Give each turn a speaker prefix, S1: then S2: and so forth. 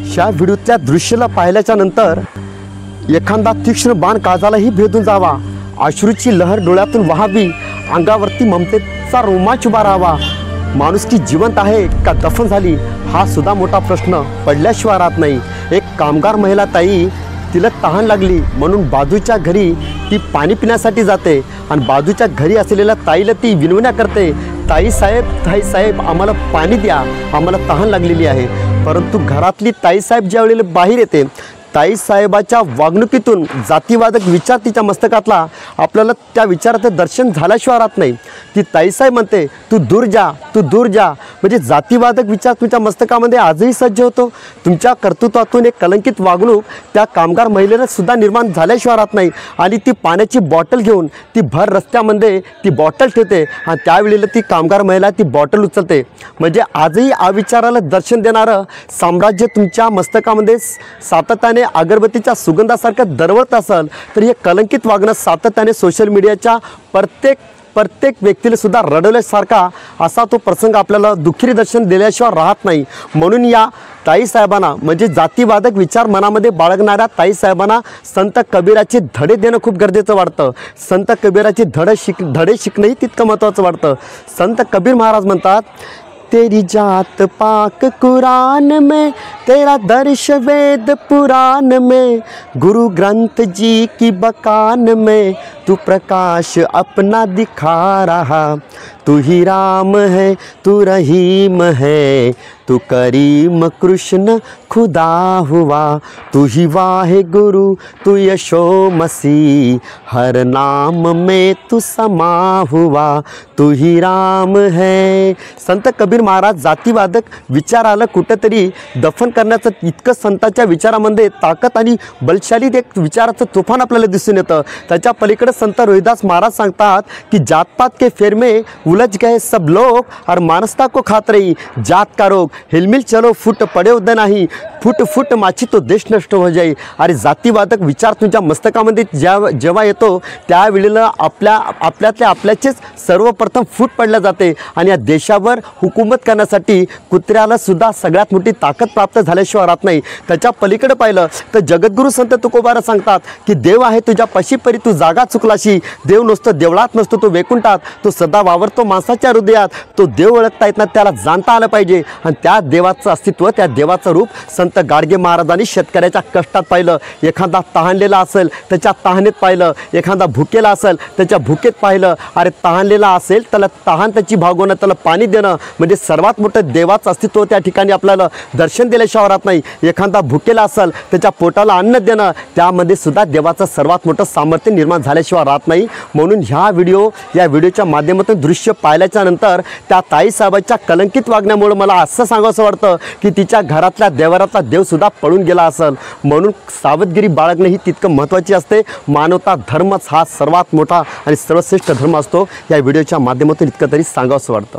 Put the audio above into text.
S1: ह्या व्हिडिओतल्या दृश्याला पाहिल्याच्या नंतर एखादा तीक्ष्ण बाण काळजालाही भेदून जावा, अश्रूची लहर डोळ्यातून वहावी, अंगावरती ममतेचा रोमांच उभा राहावा। माणुसकी जिवंत आहे का दफन झाली हा सुद्धा मोठा प्रश्न पडल्याशिवाय राहत नाही। एक कामगार महिला ताई, तिला तहान लागली म्हणून बाजूच्या घरी ती पाणी पिण्यासाठी जाते आणि बाजूच्या घरी असलेल्या ताईला ती विनवण्या करते, ताई साहेब आम्हाला पाणी द्या, आम्हाला तहान लागलेली आहे। परंतु घरातली ताई साहेब ज्या वेळेला बाहेर येते, ताई साहेबाच्या वागणुकीतून जातीवादक विचार तिच्या मस्तकातला आपल्याला त्या विचाराचं दर्शन झाल्याशिवाय राहत नाही। ती ताई साहेब म्हणते, तू दूर जा, तू दूर जा। म्हणजे जातीवादक विचार तुमच्या मस्तकामध्ये आजही सज्ज होतो। तुमच्या कर्तृत्वातून एक कलंकित वागणूक त्या कामगार महिलेला सुद्धा निर्माण झाल्याशिवाय राहत नाही। आणि ती पाण्याची बॉटल घेऊन ती भर रस्त्यामध्ये ती बॉटल ठेवते आणि त्यावेळेला ती कामगार महिला ती बॉटल उचलते। म्हणजे आजही अविचाराला दर्शन देणारं साम्राज्य तुमच्या मस्तकामध्ये सातत्याने अगरबत्तीच्या सुगंधासारखं दरवळत असेल तर हे कलंकित वागणं सातत्याने सोशल मीडियाच्या प्रत्येक व्यक्तीला सुद्धा रडवल्यासारखा असा तो प्रसंग आपल्याला दुःखी दर्शन दिल्याशिवाय राहत नाही। म्हणून या ताई साहेबांना म्हणजे जातीवादक विचार मनामध्ये बाळगणाऱ्या ताई साहेबांना संत कबीराचे धडे देणं खूप गरजेचं वाटतं। संत कबीराचे धडे शिकणंही तितकं महत्त्वाचं वाटतं। संत कबीर महाराज म्हणतात, तेरी जात पाक कुरान में, तेरा दर्श वेद पुराण में, गुरु ग्रंथ जी की बकान में तू प्रकाश अपना दिखा रहा। तू ही राम है, तू रहीम है, तू करीम कृष्ण खुदा हुआ। तू ही वाहे गुरु, तू यशो मसीह, हर नाम में तू समा हुआ। तू ही राम है। संत कबीर महाराज जातीवादक विचाराला कुठेतरी दफन करण्याचं इतकं संतांच्या विचारामध्ये ताकद आणि बलशाली एक विचाराचं तुफान आपल्याला दिसून येतं। त्याच्या पलीकडे संत रोहिदास महाराज सांगतात की जातपात के फेर में उलझ गए सब लोग और मानसता को खात रही, जात का रोग हिलमिल चलो फुट पड़े उदय नाही, फुट फुट माची तो देश नष्ट हो जाई। अरे जातीवादक विचार तुमच्या मस्तकामध्ये जेव्हा येतो त्यावेळेला आपल्याचेच सर्वप्रथम फूट पडल्या जाते आणि या देशावर हुकूमत करण्यासाठी कुत्र्याला सुद्धा सगळ्यात मोठी ताकद प्राप्त झाल्याशिवाय राहत नाही। त्याच्या पलीकडे पाहिलं तर जगद्गुरू संत तुकोबारा सांगतात की देव आहे तुझ्या पशी परी तू जागा चुकलाशी। देव नसतो देवळात नसतो तो वैकुंठात, तो सदा वावरतो माणसाच्या हृदयात। तो देव ओळखता येत ना त्याला जाणता आलं पाहिजे आणि त्या देवाचं अस्तित्व, त्या देवाचं रूप संत गाडगे महाराजांनी शेतकऱ्याच्या कष्टात पाहिलं। एखादा तहानलेला असेल त्याच्या तहानेत पाहिलं, एखादा भुकेला असेल त्याच्या भुकेत पाहिलं। अरे तहानलेला असेल त्याला तहान त्याची भागवणं, त्याला पाणी देणं म्हणजे सर्वात मोठं देवाचं अस्तित्व त्या ठिकाणी आपल्याला दर्शन दिल्याशिवाय राहत नाही। एखादा भुकेला असेल त्याच्या पोटाला अन्न देणं, त्यामध्ये सुद्धा देवाचं सर्वात मोठं सामर्थ्य निर्माण झाल्याशिवाय राहत नाही। म्हणून या व्हिडिओच्या माध्यमातून दृश्य पाहिल्याच्या नंतर त्या ताई साहेबांच्या कलंकित वागण्यामुळे मला असं सांगावंसं वाटतं की तिच्या घरातल्या देवारातला देवसुद्धा पळून गेला असेल। म्हणून सावधगिरी बाळगणे ही तितकं महत्त्वाची असते। मानवता धर्मच हा सर्वात मोठा आणि सर्वश्रेष्ठ धर्म असतो। या व्हिडिओच्या माध्यमातून इतकं तरी सांगावंसं वाटतं।